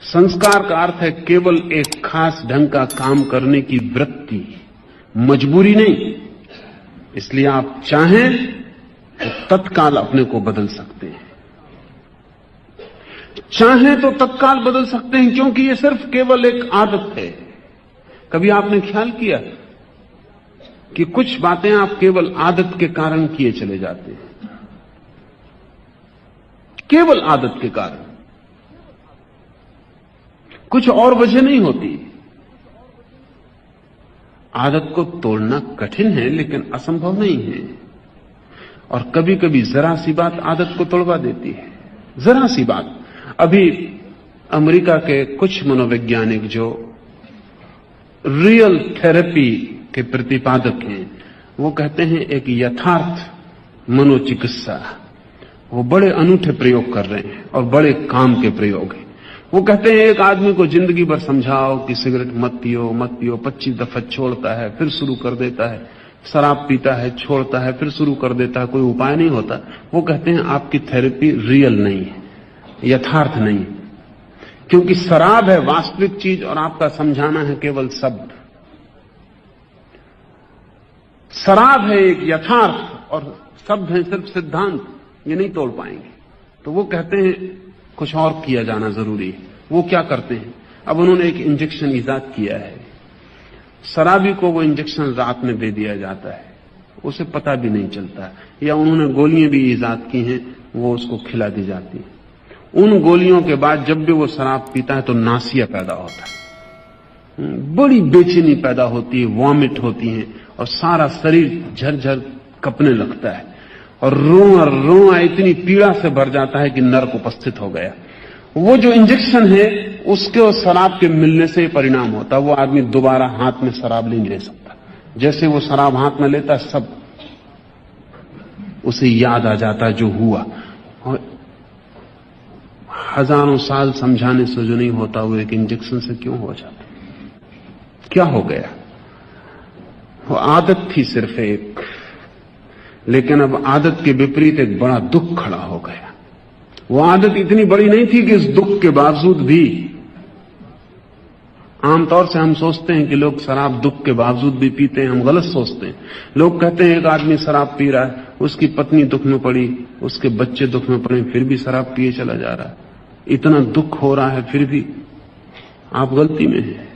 संस्कार का अर्थ है केवल एक खास ढंग का काम करने की वृत्ति, मजबूरी नहीं। इसलिए आप चाहें तो तत्काल अपने को बदल सकते हैं, चाहें तो तत्काल बदल सकते हैं, क्योंकि ये सिर्फ केवल एक आदत है। कभी आपने ख्याल किया कि कुछ बातें आप केवल आदत के कारण किए चले जाते हैं, केवल आदत के कारण, कुछ और वजह नहीं होती। आदत को तोड़ना कठिन है लेकिन असंभव नहीं है, और कभी कभी जरा सी बात आदत को तोड़वा देती है, जरा सी बात। अभी अमेरिका के कुछ मनोवैज्ञानिक जो रियल थेरेपी के प्रतिपादक हैं, वो कहते हैं एक यथार्थ मनोचिकित्सा, वो बड़े अनूठे प्रयोग कर रहे हैं और बड़े काम के प्रयोग हैं। वो कहते हैं एक आदमी को जिंदगी भर समझाओ कि सिगरेट मत पियो मत पियो, 25 दफा छोड़ता है फिर शुरू कर देता है, शराब पीता है छोड़ता है फिर शुरू कर देता है, कोई उपाय नहीं होता। वो कहते हैं आपकी थेरेपी रियल नहीं है, यथार्थ नहीं है, क्योंकि शराब है वास्तविक चीज और आपका समझाना है केवल शब्द। शराब है एक यथार्थ और शब्द है सिर्फ सिद्धांत, ये नहीं तोड़ पाएंगे। तो वो कहते हैं कुछ और किया जाना जरूरी है। वो क्या करते हैं, अब उन्होंने एक इंजेक्शन ईजाद किया है। शराबी को वो इंजेक्शन रात में दे दिया जाता है, उसे पता भी नहीं चलता, या उन्होंने गोलियां भी ईजाद की हैं, वो उसको खिला दी जाती है। उन गोलियों के बाद जब भी वो शराब पीता है तो नासिया पैदा होता है, बड़ी बेचैनी पैदा होती है, वॉमिट होती है और सारा शरीर झरझर कपने लगता है और रोआ इतनी पीड़ा से भर जाता है कि नर्क उपस्थित हो गया। वो जो इंजेक्शन है उसके और शराब के मिलने से परिणाम होता है, वो आदमी दोबारा हाथ में शराब नहीं ले सकता। जैसे वो शराब हाथ में लेता सब उसे याद आ जाता है जो हुआ, और हजारों साल समझाने से जो नहीं होता वो एक इंजेक्शन से क्यों हो जाता। क्या हो गया, वो आदत थी सिर्फ एक, लेकिन अब आदत के विपरीत एक बड़ा दुख खड़ा हो गया। वो आदत इतनी बड़ी नहीं थी कि इस दुख के बावजूद भी, आमतौर से हम सोचते हैं कि लोग शराब दुख के बावजूद भी पीते हैं, हम गलत सोचते हैं। लोग कहते हैं एक आदमी शराब पी रहा है, उसकी पत्नी दुख में पड़ी, उसके बच्चे दुख में पड़े, फिर भी शराब पिए चला जा रहा है, इतना दुख हो रहा है फिर भी। आप गलती में हैं।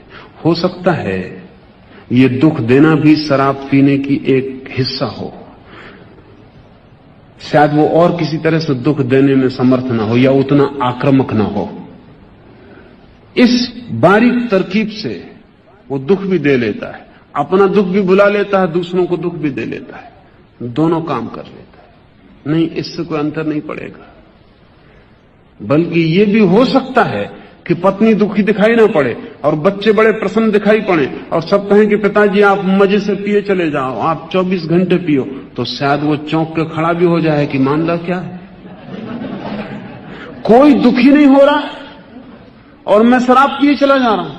हो सकता है ये दुख देना भी शराब पीने की एक हिस्सा हो, शायद वो और किसी तरह से दुख देने में समर्थ ना हो या उतना आक्रामक ना हो। इस बारीक तरकीब से वो दुख भी दे लेता है, अपना दुख भी बुला लेता है, दूसरों को दुख भी दे लेता है, दोनों काम कर लेता है। नहीं, इससे कोई अंतर नहीं पड़ेगा। बल्कि ये भी हो सकता है कि पत्नी दुखी दिखाई ना पड़े और बच्चे बड़े प्रसन्न दिखाई पड़े और सब कहें कि पिताजी आप मजे से पिए चले जाओ, आप 24 घंटे पियो, तो शायद वो चौंक के खड़ा भी हो जाए कि मामला क्या है, कोई दुखी नहीं हो रहा और मैं शराब पिए चला जा रहा हूं।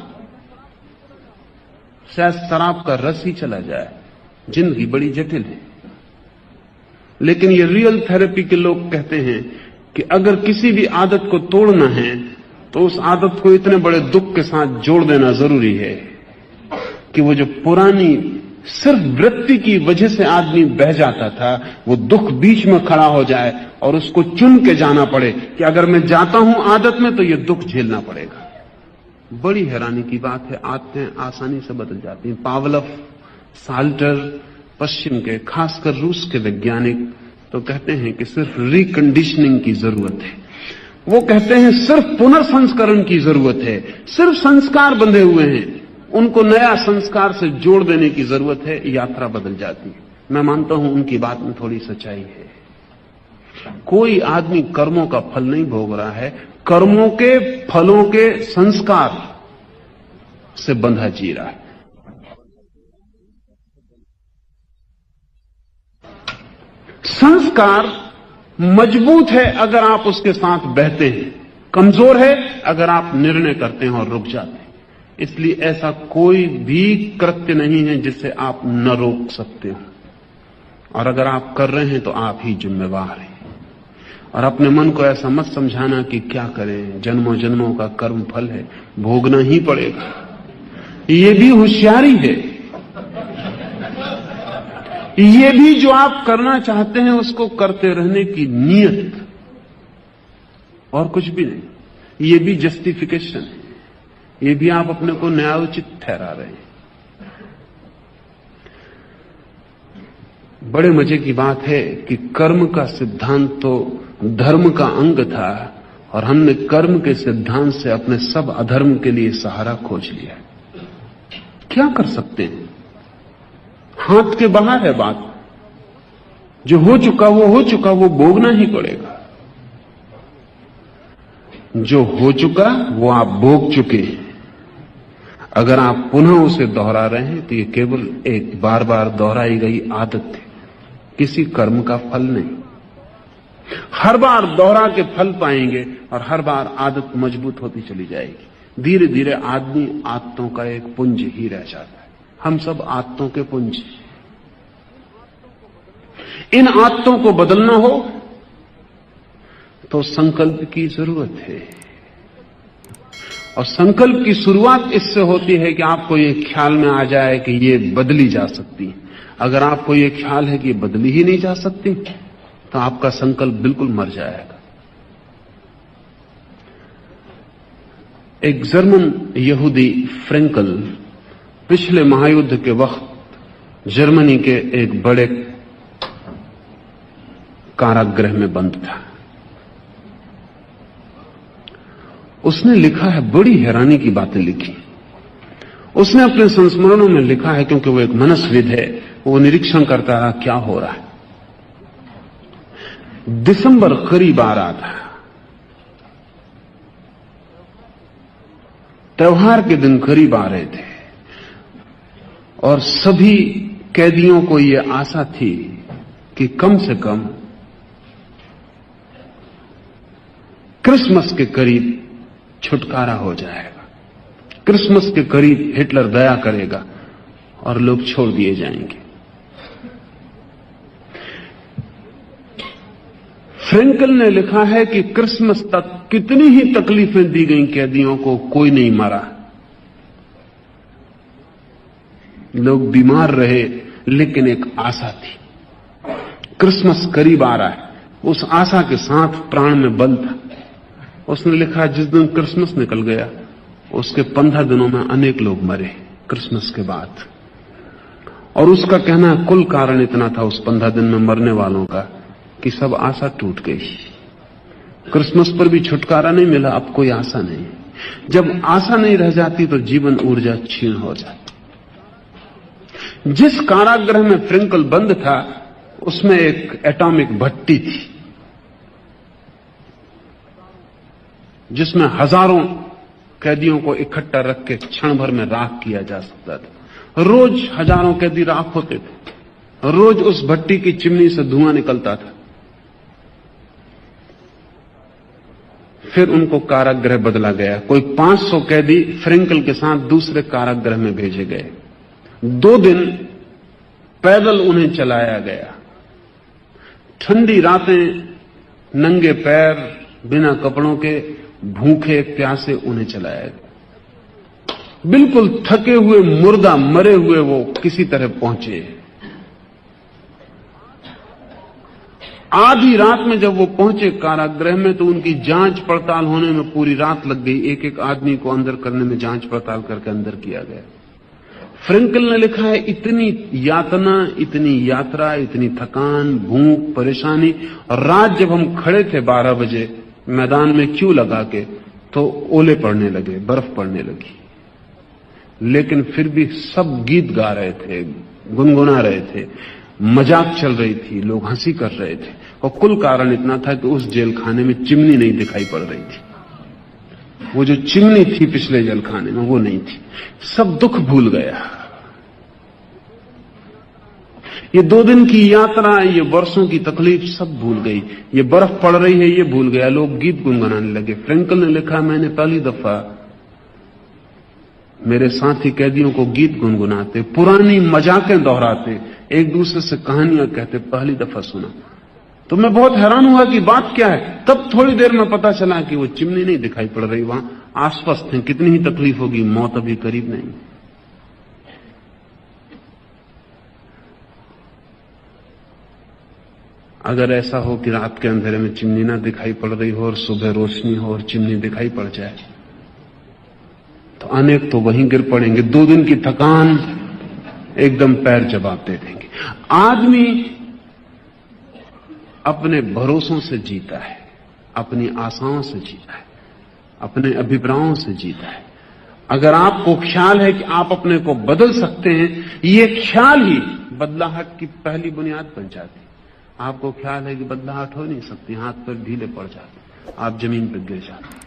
शायद शराब का रस ही चला जाए। जिंदगी बड़ी जटिल है। लेकिन ये रियल थेरेपी के लोग कहते हैं कि अगर किसी भी आदत को तोड़ना है तो उस आदत को इतने बड़े दुख के साथ जोड़ देना जरूरी है कि वो जो पुरानी सिर्फ वृत्ति की वजह से आदमी बह जाता था, वो दुख बीच में खड़ा हो जाए और उसको चुन के जाना पड़े कि अगर मैं जाता हूं आदत में तो ये दुख झेलना पड़ेगा। बड़ी हैरानी की बात है, आदतें आसानी से बदल जाती हैं। पावलोव, साल्टर, पश्चिम के खासकर रूस के वैज्ञानिक तो कहते हैं कि सिर्फ रिकंडीशनिंग की जरूरत है। वो कहते हैं सिर्फ पुनर्संस्करण की जरूरत है, सिर्फ संस्कार बंधे हुए हैं, उनको नया संस्कार से जोड़ देने की जरूरत है, यात्रा बदल जाती है। मैं मानता हूं उनकी बात में थोड़ी सच्चाई है। कोई आदमी कर्मों का फल नहीं भोग रहा है, कर्मों के फलों के संस्कार से बंधा जी रहा है। संस्कार मजबूत है अगर आप उसके साथ बहते हैं, कमजोर है अगर आप निर्णय करते हैं और रुक जाते हैं। इसलिए ऐसा कोई भी कृत्य नहीं है जिसे आप न रोक सकते हो, और अगर आप कर रहे हैं तो आप ही जिम्मेवार हैं। और अपने मन को ऐसा मत समझाना कि क्या करें, जन्मों जन्मों का कर्म फल है, भोगना ही पड़ेगा। ये भी होशियारी है। ये भी जो आप करना चाहते हैं उसको करते रहने की नीयत, और कुछ भी नहीं। ये भी जस्टिफिकेशन है, ये भी आप अपने को न्यायोचित ठहरा रहे हैं। बड़े मजे की बात है कि कर्म का सिद्धांत तो धर्म का अंग था, और हमने कर्म के सिद्धांत से अपने सब अधर्म के लिए सहारा खोज लिया। क्या कर सकते हैं? हाथ के बाहर है बात। जो हो चुका वो हो चुका, वो भोगना ही पड़ेगा। जो हो चुका वो आप भोग चुके हैं। अगर आप पुनः उसे दोहरा रहे हैं तो ये केवल एक बार बार दोहराई गई आदत है, किसी कर्म का फल नहीं। हर बार दोहरा के फल पाएंगे और हर बार आदत मजबूत होती चली जाएगी। धीरे धीरे आदमी आदतों का एक पुंज ही रह जाता है। हम सब आदतों के पुंज। इन आदतों को बदलना हो तो संकल्प की जरूरत है, और संकल्प की शुरुआत इससे होती है कि आपको ये ख्याल में आ जाए कि ये बदली जा सकती है। अगर आपको ये ख्याल है कि ये बदली ही नहीं जा सकती तो आपका संकल्प बिल्कुल मर जाएगा। एक जर्मन यहूदी फ्रेंकल पिछले महायुद्ध के वक्त जर्मनी के एक बड़े कारागृह में बंद था। उसने लिखा है, बड़ी हैरानी की बातें लिखी। उसने अपने संस्मरणों में लिखा है, क्योंकि वो एक मनस्विद है, वो निरीक्षण करता रहा क्या हो रहा है। दिसंबर करीब आ रहा था, त्योहार के दिन करीब आ रहे थे, और सभी कैदियों को यह आशा थी कि कम से कम क्रिसमस के करीब छुटकारा हो जाएगा, क्रिसमस के करीब हिटलर दया करेगा और लोग छोड़ दिए जाएंगे। फ्रेंकल ने लिखा है कि क्रिसमस तक कितनी ही तकलीफें दी गई कैदियों को, कोई नहीं मरा। लोग बीमार रहे, लेकिन एक आशा थी। क्रिसमस करीब आ रहा है, उस आशा के साथ प्राण में बल था। उसने लिखा, जिस दिन क्रिसमस निकल गया उसके 15 दिनों में अनेक लोग मरे क्रिसमस के बाद। और उसका कहना कुल कारण इतना था उस 15 दिन में मरने वालों का कि सब आशा टूट गई। क्रिसमस पर भी छुटकारा नहीं मिला, अब कोई आशा नहीं। जब आशा नहीं रह जाती तो जीवन ऊर्जा क्षीण हो जाती। जिस कारागृह में फ्रेंकल बंद था उसमें एक एटॉमिक भट्टी थी, जिसमें हजारों कैदियों को इकट्ठा रख के क्षण भर में राख किया जा सकता था। रोज हजारों कैदी राख होते थे। रोज उस भट्टी की चिमनी से धुआं निकलता था। फिर उनको कारागृह बदला गया। कोई 500 कैदी फ्रेंकल के साथ दूसरे कारागृह में भेजे गए। 2 दिन पैदल उन्हें चलाया गया। ठंडी रातें, नंगे पैर, बिना कपड़ों के, भूखे प्यासे उन्हें चलाया गया। बिल्कुल थके हुए, मुर्दा, मरे हुए वो किसी तरह पहुंचे। आधी रात में जब वो पहुंचे कारागृह में तो उनकी जांच पड़ताल होने में पूरी रात लग गई। एक एक आदमी को अंदर करने में जांच पड़ताल करके अंदर किया गया। फ्रेंकल ने लिखा है, इतनी यातना, इतनी यात्रा, इतनी थकान, भूख, परेशानी, और रात जब हम खड़े थे 12 बजे मैदान में क्यों लगा के, तो ओले पड़ने लगे, बर्फ पड़ने लगी। लेकिन फिर भी सब गीत गा रहे थे, गुनगुना रहे थे, मजाक चल रही थी, लोग हंसी कर रहे थे। और कुल कारण इतना था कि उस जेल खाने में चिमनी नहीं दिखाई पड़ रही थी। वो जो चिमनी थी पिछले जेल खाने में वो नहीं थी। सब दुख भूल गया। ये 2 दिन की यात्रा, ये वर्षों की तकलीफ सब भूल गई। ये बर्फ पड़ रही है ये भूल गया। लोग गीत गुनगुनाने लगे। फ्रेंकल ने लिखा, मैंने पहली दफा मेरे साथी कैदियों को गीत गुनगुनाते, पुरानी मजाकें दोहराते, एक दूसरे से कहानियां कहते पहली दफा सुना। तो मैं बहुत हैरान हुआ कि बात क्या है। तब थोड़ी देर में पता चला कि वो चिमनी नहीं दिखाई पड़ रही, वहां आसपास थे। कितनी ही तकलीफ होगी, मौत अभी करीब नहीं। अगर ऐसा हो कि रात के अंधेरे में चिमनी ना दिखाई पड़ रही हो और सुबह रोशनी हो और चिमनी दिखाई पड़ जाए, तो अनेक तो वहीं गिर पड़ेंगे। 2 दिन की थकान एकदम पैर जवाब दे देंगे। आदमी अपने भरोसों से जीता है, अपनी आशाओं से जीता है, अपने अभिप्रायों से जीता है। अगर आपको ख्याल है कि आप अपने को बदल सकते हैं, ये ख्याल ही बदलाहट की पहली बुनियाद बन जाती है। आपको ख्याल है कि बदलाहट हो नहीं सकती, हाथ पर ढीले पड़ जाते, आप जमीन पर गिर जाते।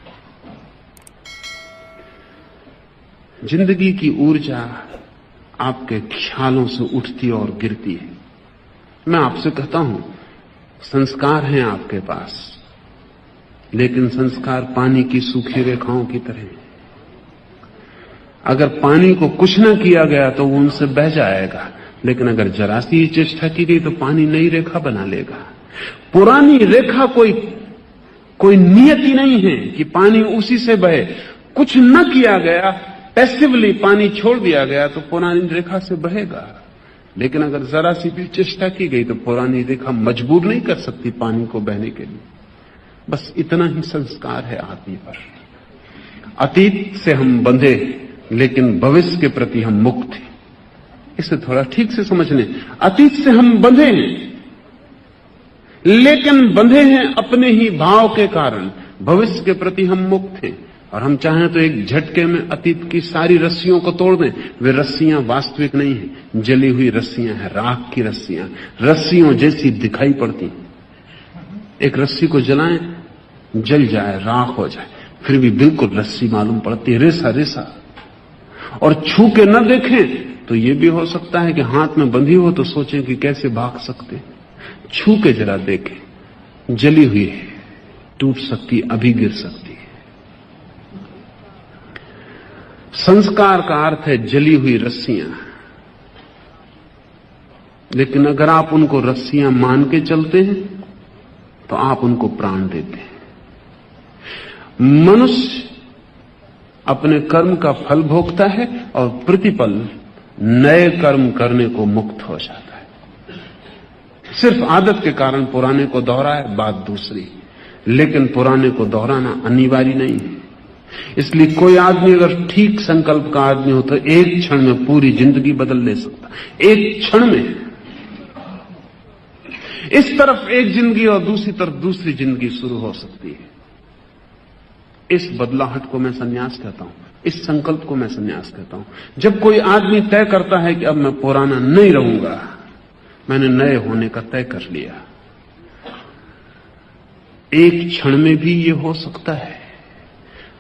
जिंदगी की ऊर्जा आपके ख्यालों से उठती और गिरती है। मैं आपसे कहता हूं, संस्कार हैं आपके पास, लेकिन संस्कार पानी की सूखी रेखाओं की तरह हैं। अगर पानी को कुछ न किया गया तो वो उनसे बह जाएगा, लेकिन अगर जरा सी चेष्टा की गई तो पानी नई रेखा बना लेगा। पुरानी रेखा कोई नियति नहीं है कि पानी उसी से बहे। कुछ न किया गया, पैसिवली पानी छोड़ दिया गया तो पुरानी रेखा से बहेगा। लेकिन अगर जरा सी भी चेष्टा की गई तो पुरानी रेखा मजबूर नहीं कर सकती पानी को बहने के लिए। बस इतना ही संस्कार है आदमी पर। अतीत से हम बंधे, लेकिन भविष्य के प्रति हम मुक्त हैं। इसे थोड़ा ठीक से समझ लें। अतीत से हम बंधे हैं, लेकिन बंधे हैं अपने ही भाव के कारण। भविष्य के प्रति हम मुक्त हैं, और हम चाहें तो एक झटके में अतीत की सारी रस्सियों को तोड़ दें। वे रस्सियां वास्तविक नहीं हैं, जली हुई रस्सियां हैं, राख की रस्सियां, रस्सियों जैसी दिखाई पड़ती। एक रस्सी को जलाएं, जल जाए, राख हो जाए, फिर भी बिल्कुल रस्सी मालूम पड़ती है, रेसा रेसा। और छू के न देखें तो यह भी हो सकता है कि हाथ में बंधी हो तो सोचें कि कैसे भाग सकते। छू के जरा देखें, जली हुई है, टूट सकती, अभी गिर सकती है। संस्कार का अर्थ है जली हुई रस्सियां, लेकिन अगर आप उनको रस्सियां मान के चलते हैं तो आप उनको प्राण देते हैं। मनुष्य अपने कर्म का फल भोगता है और प्रतिपल नए कर्म करने को मुक्त हो जाता है। सिर्फ आदत के कारण पुराने को दोहराए, बात दूसरी, लेकिन पुराने को दोहराना अनिवार्य नहीं है। इसलिए कोई आदमी अगर ठीक संकल्प का आदमी हो तो एक क्षण में पूरी जिंदगी बदल ले सकता, एक क्षण में। इस तरफ एक जिंदगी और दूसरी तरफ दूसरी जिंदगी शुरू हो सकती है। इस बदलाहट को मैं संन्यास कहता हूं, इस संकल्प को मैं संन्यास कहता हूं। जब कोई आदमी तय करता है कि अब मैं पुराना नहीं रहूंगा, मैंने नए होने का तय कर लिया, एक क्षण में भी ये हो सकता है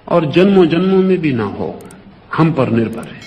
और जन्मों जन्मों में भी ना हो, हम पर निर्भर है।